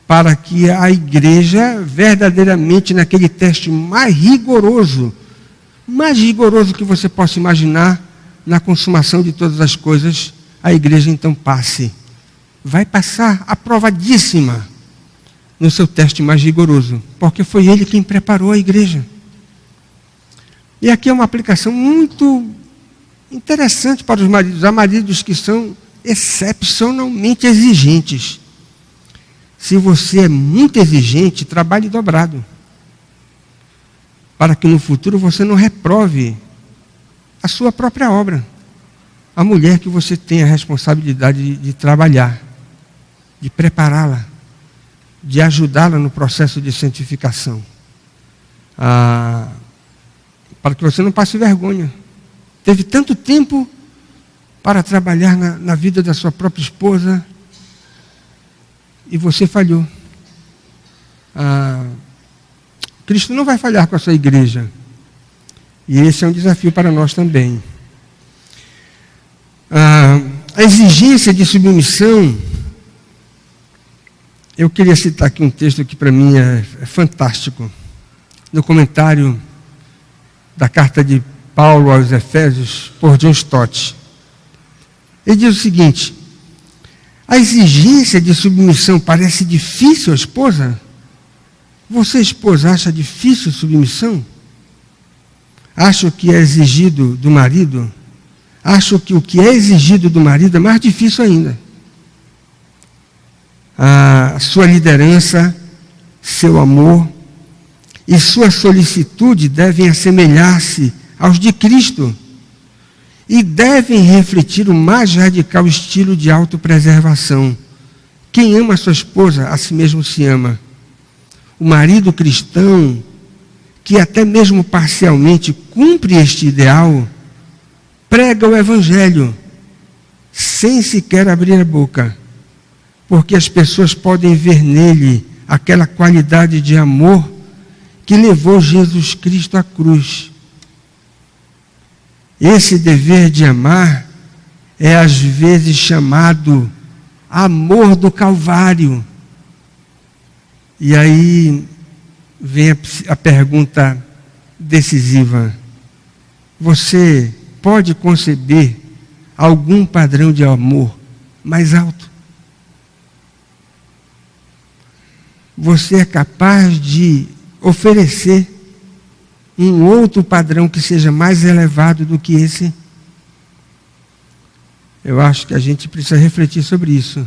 para que a igreja, verdadeiramente naquele teste mais rigoroso que você possa imaginar, na consumação de todas as coisas, a igreja então passe. Vai passar aprovadíssima no seu teste mais rigoroso, porque foi ele quem preparou a igreja. E aqui é uma aplicação muito interessante para os maridos. Há maridos que são excepcionalmente exigentes. Se você é muito exigente, trabalhe dobrado, para que no futuro você não reprove a sua própria obra. a mulher que você tem a responsabilidade de trabalhar, de prepará-la, de ajudá-la no processo de santificação. Para que você não passe vergonha. Teve tanto tempo para trabalhar na vida da sua própria esposa e você falhou. Cristo não vai falhar com a sua igreja. E esse é um desafio para nós também. A exigência de submissão, eu queria citar aqui um texto que para mim é fantástico. No comentário da carta de Paulo aos Efésios, por John Stott. Ele diz o seguinte: a exigência de submissão parece difícil à esposa? Você, esposa, acha difícil submissão? Acha que é exigido do marido? Acho que o que é exigido do marido é mais difícil ainda. A sua liderança, seu amor e sua solicitude devem assemelhar-se aos de Cristo e devem refletir o mais radical estilo de autopreservação. Quem ama sua esposa, a si mesmo se ama. O marido cristão, que até mesmo parcialmente cumpre este ideal, prega o Evangelho, sem sequer abrir a boca, porque as pessoas podem ver nele aquela qualidade de amor que levou Jesus Cristo à cruz. Esse dever de amar é às vezes chamado amor do Calvário. E aí vem a pergunta decisiva: você pode conceber algum padrão de amor mais alto? Você é capaz de oferecer um outro padrão que seja mais elevado do que esse? Eu acho que a gente precisa refletir sobre isso.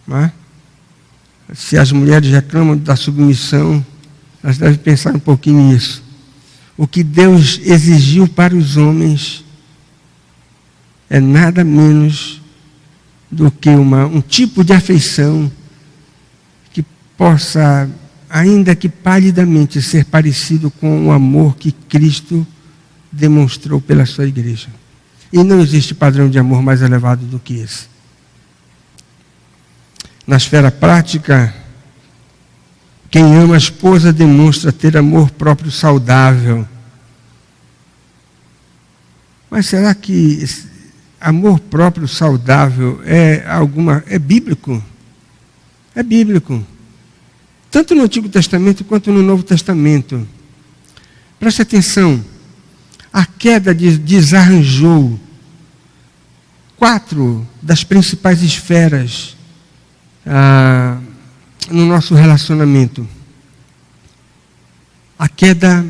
Não é? Se as mulheres reclamam da submissão, elas devem pensar um pouquinho nisso. O que Deus exigiu para os homens é nada menos do que um tipo de afeição que possa, ainda que palidamente, ser parecido com o amor que Cristo demonstrou pela sua igreja. E não existe padrão de amor mais elevado do que esse. Na esfera prática, quem ama a esposa demonstra ter amor próprio saudável. Mas será que esse amor próprio saudável é bíblico? É bíblico. Tanto no Antigo Testamento quanto no Novo Testamento. Preste atenção. A queda desarranjou 4 das principais esferas no nosso relacionamento. A queda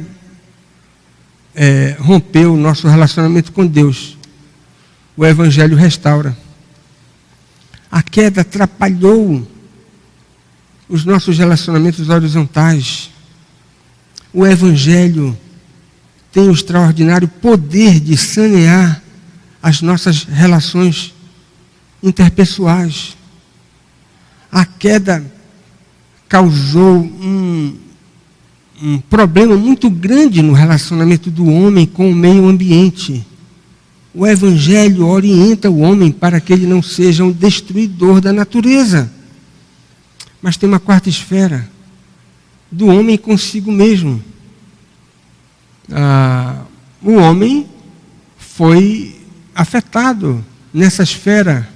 rompeu o nosso relacionamento com Deus. O Evangelho restaura. A queda atrapalhou os nossos relacionamentos horizontais. O Evangelho tem o extraordinário poder de sanear as nossas relações interpessoais. A queda causou um problema muito grande no relacionamento do homem com o meio ambiente. O Evangelho orienta o homem para que ele não seja um destruidor da natureza. Mas tem uma 4ª esfera, do homem consigo mesmo. O homem foi afetado nessa esfera.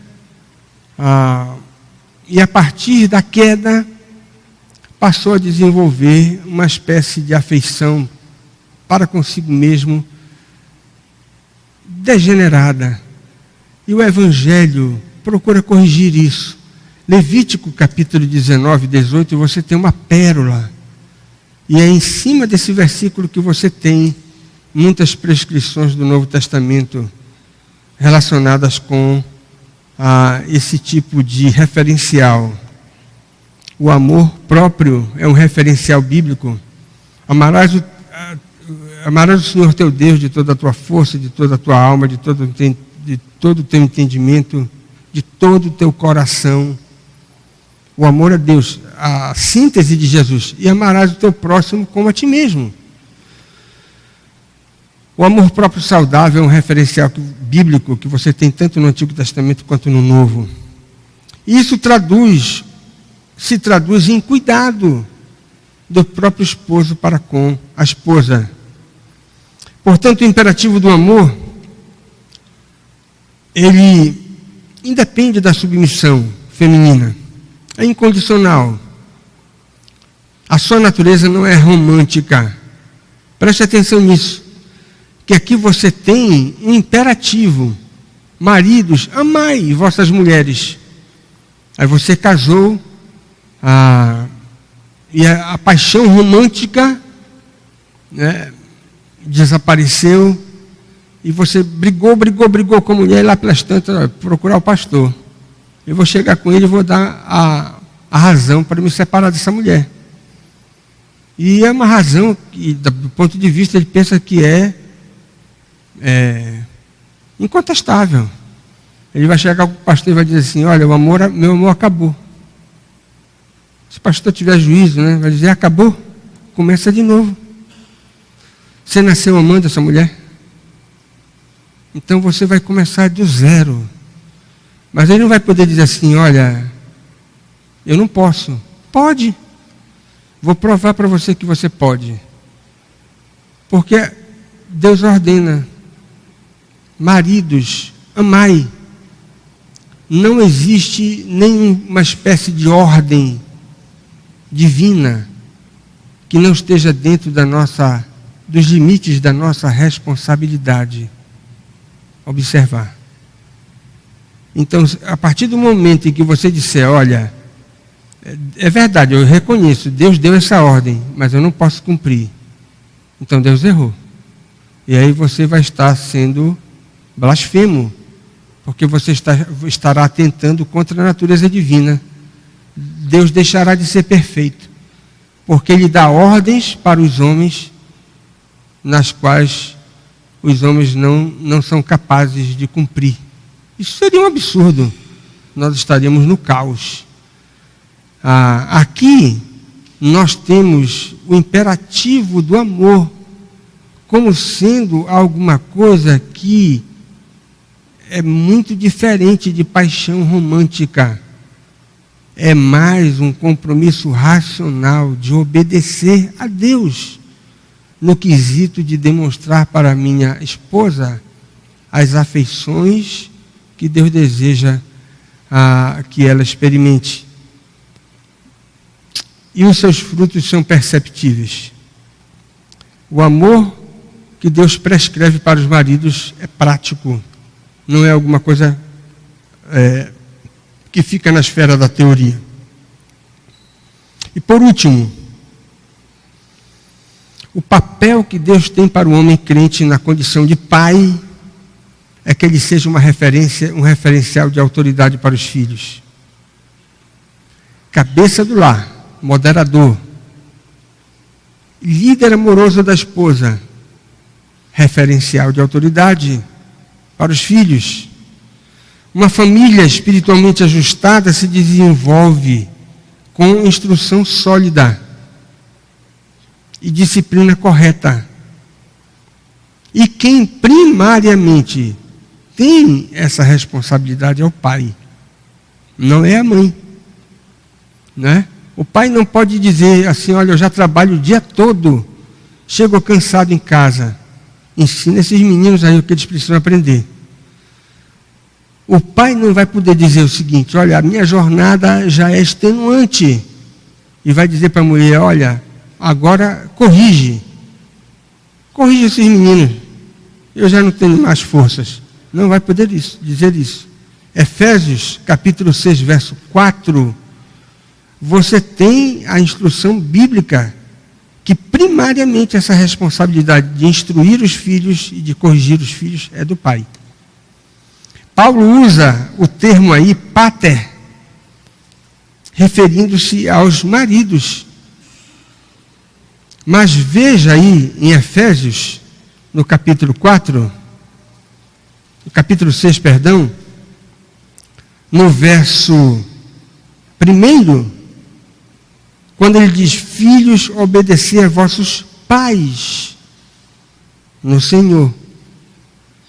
E a partir da queda, passou a desenvolver uma espécie de afeição para consigo mesmo degenerada. E o Evangelho procura corrigir isso. Levítico capítulo 19, 18, você tem uma pérola. E é em cima desse versículo que você tem muitas prescrições do Novo Testamento relacionadas com esse tipo de referencial. O amor próprio é um referencial bíblico. Amarás o Senhor teu Deus de toda a tua força, de toda a tua alma, de todo de todo o teu entendimento, de todo o teu coração. O amor a Deus, a síntese de Jesus. E amarás o teu próximo como a ti mesmo. O amor próprio saudável é um referencial bíblico que você tem tanto no Antigo Testamento quanto no Novo. E isso se traduz em cuidado do próprio esposo para com a esposa. Portanto, o imperativo do amor, ele independe da submissão feminina. É incondicional. A sua natureza não é romântica. Preste atenção nisso. Que aqui você tem um imperativo. Maridos, amai vossas mulheres. Aí você casou, e a paixão romântica, né, desapareceu, e você brigou com a mulher, e lá pelas tantas, procurar o pastor. Eu vou chegar com ele e vou dar a razão para me separar dessa mulher. E é uma razão que, do ponto de vista, ele pensa que é incontestável. Ele vai chegar com o pastor e vai dizer assim: olha, meu amor acabou. Se o pastor tiver juízo, né, vai dizer: acabou, começa de novo. Você nasceu amando essa mulher? Então você vai começar do zero. Mas ele não vai poder dizer assim: olha, eu não posso. Pode. Vou provar para você que você pode. Porque Deus ordena: maridos, amai. Não existe nenhuma espécie de ordem divina que não esteja dentro dos limites da nossa responsabilidade. Observar. Então, a partir do momento em que você disser: olha, é verdade, eu reconheço, Deus deu essa ordem, mas eu não posso cumprir. Então Deus errou. E aí você vai estar sendo blasfemo, porque você estará atentando contra a natureza divina. Deus deixará de ser perfeito, porque Ele dá ordens para os homens, nas quais os homens não são capazes de cumprir. Isso seria um absurdo. Nós estaríamos no caos. Aqui nós temos o imperativo do amor como sendo alguma coisa que é muito diferente de paixão romântica. É mais um compromisso racional de obedecer a Deus, no quesito de demonstrar para minha esposa as afeições que Deus deseja que ela experimente. E os seus frutos são perceptíveis. O amor que Deus prescreve para os maridos é prático, não é alguma coisa que fica na esfera da teoria. E por último, o papel que Deus tem para o homem crente na condição de pai é que ele seja uma referência, um referencial de autoridade para os filhos. Cabeça do lar, moderador, líder amoroso da esposa, referencial de autoridade para os filhos. Uma família espiritualmente ajustada se desenvolve com instrução sólida e disciplina correta. E quem primariamente tem essa responsabilidade é o pai, não é a mãe, né? O pai não pode dizer assim: olha, eu já trabalho o dia todo, chego cansado em casa. Ensina esses meninos aí o que eles precisam aprender. O pai não vai poder dizer o seguinte: olha, a minha jornada já é extenuante, e vai dizer para a mulher: olha, agora corrige esses meninos, eu já não tenho mais forças. Não vai poder dizer isso. Efésios capítulo 6, verso 4, você tem a instrução bíblica que primariamente essa responsabilidade de instruir os filhos e de corrigir os filhos é do pai. Paulo usa o termo aí, pater, referindo-se aos maridos. Mas veja aí em Efésios, no capítulo 4, no capítulo 6, perdão, no verso 1, quando ele diz: filhos, obedecei a vossos pais no Senhor.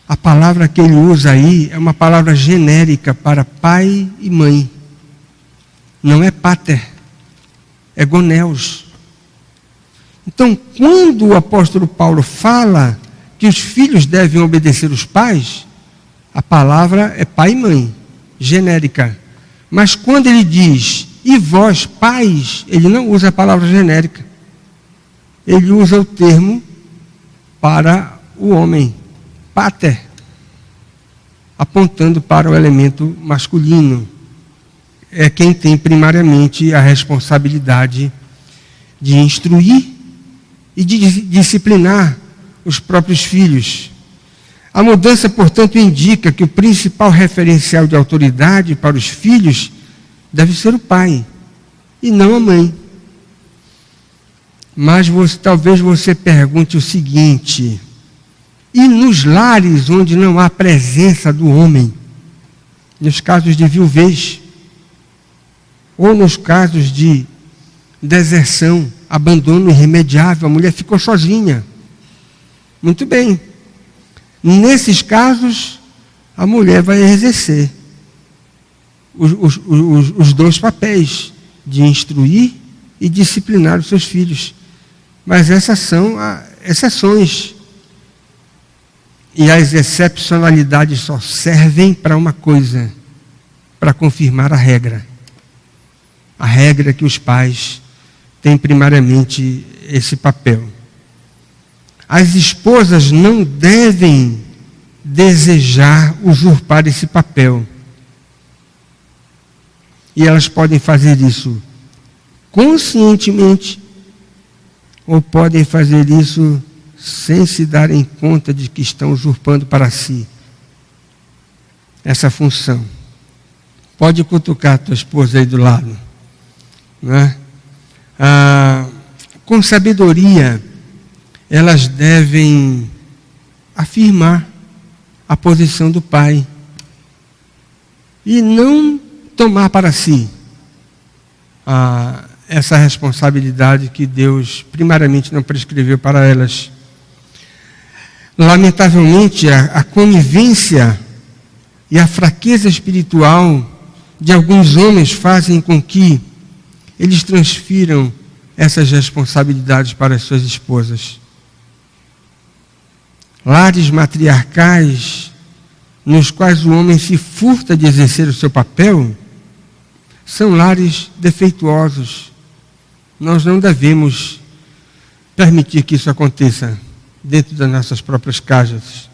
A palavra que ele usa aí é uma palavra genérica para pai e mãe. Não é pater, é goneus. Então, quando o apóstolo Paulo fala que os filhos devem obedecer os pais, a palavra é pai e mãe, genérica. Mas quando ele diz, e vós, pais, ele não usa a palavra genérica. Ele usa o termo para o homem, pater, apontando para o elemento masculino. É quem tem primariamente a responsabilidade de instruir e de disciplinar os próprios filhos. A mudança, portanto, indica que o principal referencial de autoridade para os filhos deve ser o pai e não a mãe. Mas talvez você pergunte o seguinte: e nos lares onde não há presença do homem, nos casos de viuvez, ou nos casos de deserção, abandono irremediável, a mulher ficou sozinha. Muito bem. Nesses casos, a mulher vai exercer os dois papéis, de instruir e disciplinar os seus filhos. Mas essas são exceções. E as excepcionalidades só servem para uma coisa: para confirmar a regra. A regra é que os pais têm primariamente esse papel. As esposas não devem desejar usurpar esse papel. E elas podem fazer isso conscientemente, ou podem fazer isso sem se darem conta de que estão usurpando para si essa função. Pode cutucar a tua esposa aí do lado. Né? Com sabedoria, elas devem afirmar a posição do pai e não tomar para si essa responsabilidade que Deus primariamente não prescreveu para elas. Lamentavelmente, a conivência e a fraqueza espiritual de alguns homens fazem com que eles transfiram essas responsabilidades para as suas esposas. Lares matriarcais, nos quais o homem se furta de exercer o seu papel, são lares defeituosos. Nós não devemos permitir que isso aconteça dentro das nossas próprias casas,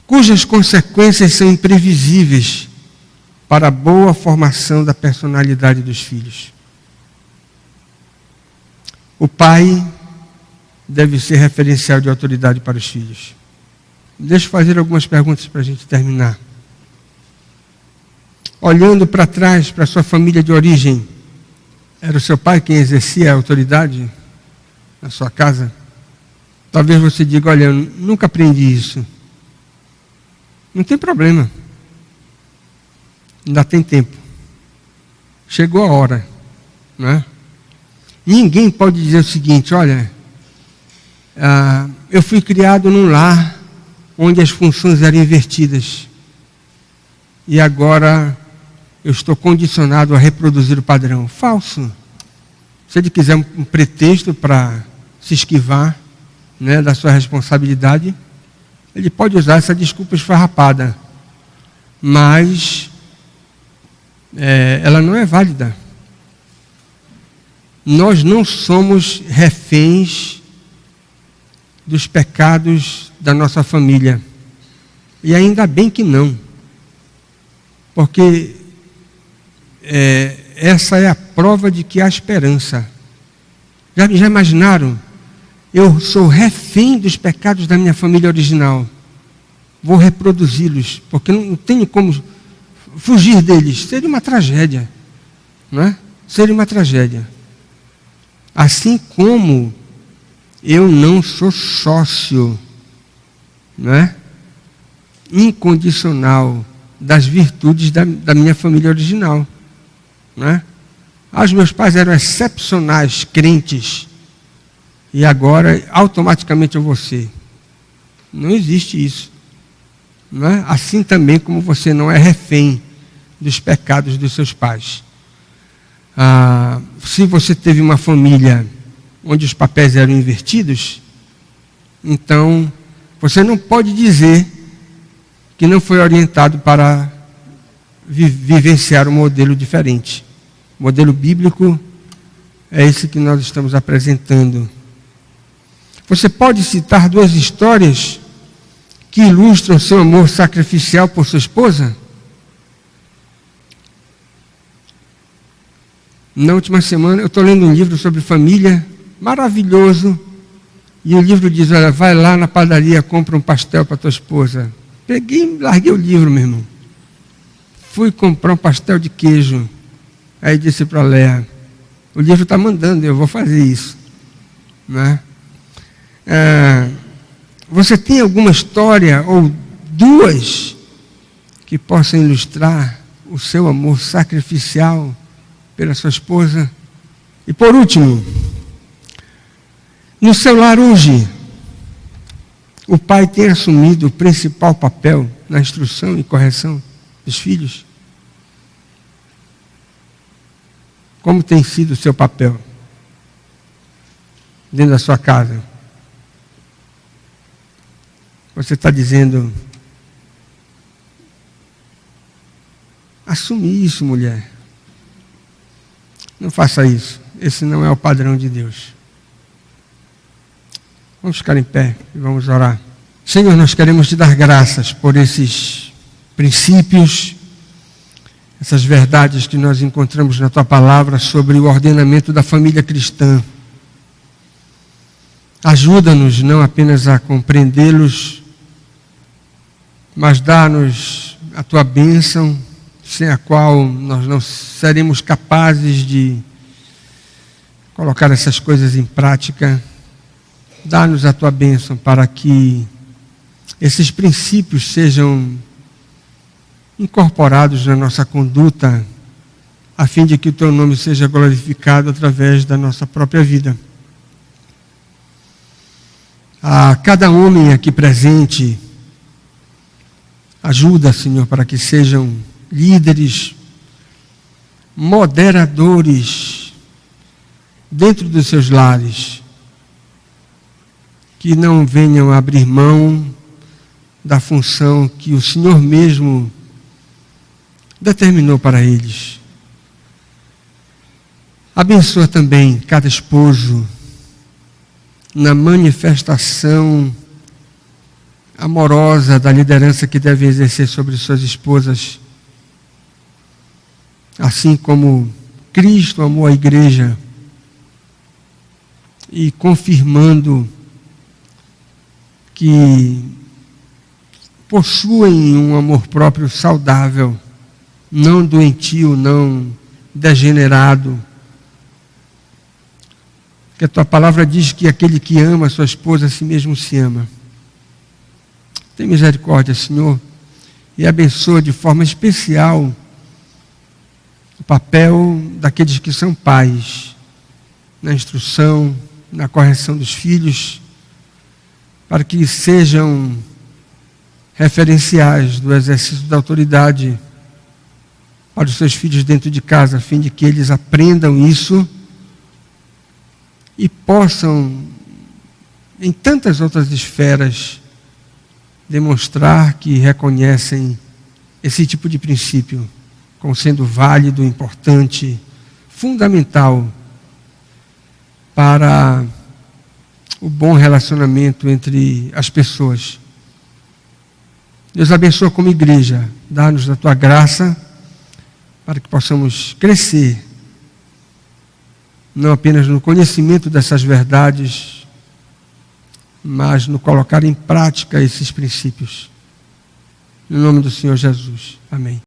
cujas consequências são imprevisíveis para a boa formação da personalidade dos filhos. O pai deve ser referencial de autoridade para os filhos. Deixa eu fazer algumas perguntas para a gente terminar. Olhando para trás, para a sua família de origem, era o seu pai quem exercia a autoridade na sua casa? Talvez você diga: olha, eu nunca aprendi isso. Não tem problema. Ainda tem tempo. Chegou a hora, não é? Ninguém pode dizer o seguinte: olha, eu fui criado num lar onde as funções eram invertidas e agora eu estou condicionado a reproduzir o padrão. Falso. Se ele quiser um pretexto para se esquivar, né, da sua responsabilidade, ele pode usar essa desculpa esfarrapada, mas ela não é válida. Nós não somos reféns dos pecados da nossa família. E ainda bem que não. Porque essa é a prova de que há esperança. Já imaginaram? Eu sou refém dos pecados da minha família original. Vou reproduzi-los, porque não tenho como fugir deles. Seria uma tragédia. Não é? Seria uma tragédia. Assim como eu não sou sócio, não é? incondicional das virtudes da minha família original. Né? Os meus pais eram excepcionais, crentes, e agora automaticamente eu vou ser. Não existe isso. Não é? Assim também como você não é refém dos pecados dos seus pais. Se você teve uma família onde os papéis eram invertidos, então você não pode dizer que não foi orientado para vivenciar um modelo diferente. O modelo bíblico é esse que nós estamos apresentando. Você pode citar 2 histórias que ilustram seu amor sacrificial por sua esposa? Na última semana eu estou lendo um livro sobre família, maravilhoso, e o livro diz, olha, vai lá na padaria, compra um pastel para tua esposa. Peguei e larguei o livro, meu irmão. Fui comprar um pastel de queijo. Aí disse para a Léa, o livro está mandando, eu vou fazer isso. Né? Você tem alguma história, ou 2, que possam ilustrar o seu amor sacrificial pela sua esposa? E por último, no seu lar hoje, o pai tem assumido o principal papel na instrução e correção dos filhos? Como tem sido o seu papel dentro da sua casa? Você está dizendo, assume isso, mulher. Não faça isso. Esse não é o padrão de Deus. Vamos ficar em pé e vamos orar. Senhor, nós queremos te dar graças por esses princípios, essas verdades que nós encontramos na tua palavra sobre o ordenamento da família cristã. Ajuda-nos não apenas a compreendê-los, mas dá-nos a tua bênção, sem a qual nós não seremos capazes de colocar essas coisas em prática. Dá-nos a tua bênção para que esses princípios sejam incorporados na nossa conduta, a fim de que o teu nome seja glorificado através da nossa própria vida. A cada homem aqui presente, ajuda, Senhor, para que sejam líderes, moderadores dentro dos seus lares, que não venham abrir mão da função que o Senhor mesmo determinou para eles. Abençoa também cada esposo na manifestação amorosa da liderança que deve exercer sobre suas esposas, assim como Cristo amou a igreja, e confirmando que possuem um amor próprio saudável, não doentio, não degenerado. Que a tua palavra diz que aquele que ama a sua esposa, a si mesmo se ama. Tem misericórdia, Senhor, e abençoa de forma especial o papel daqueles que são pais, na instrução, na correção dos filhos, para que sejam referenciais do exercício da autoridade para os seus filhos dentro de casa, a fim de que eles aprendam isso e possam, em tantas outras esferas, demonstrar que reconhecem esse tipo de princípio como sendo válido, importante, fundamental para o bom relacionamento entre as pessoas. Deus abençoa como igreja, dá-nos da tua graça para que possamos crescer, não apenas no conhecimento dessas verdades, mas no colocar em prática esses princípios. No nome do Senhor Jesus. Amém.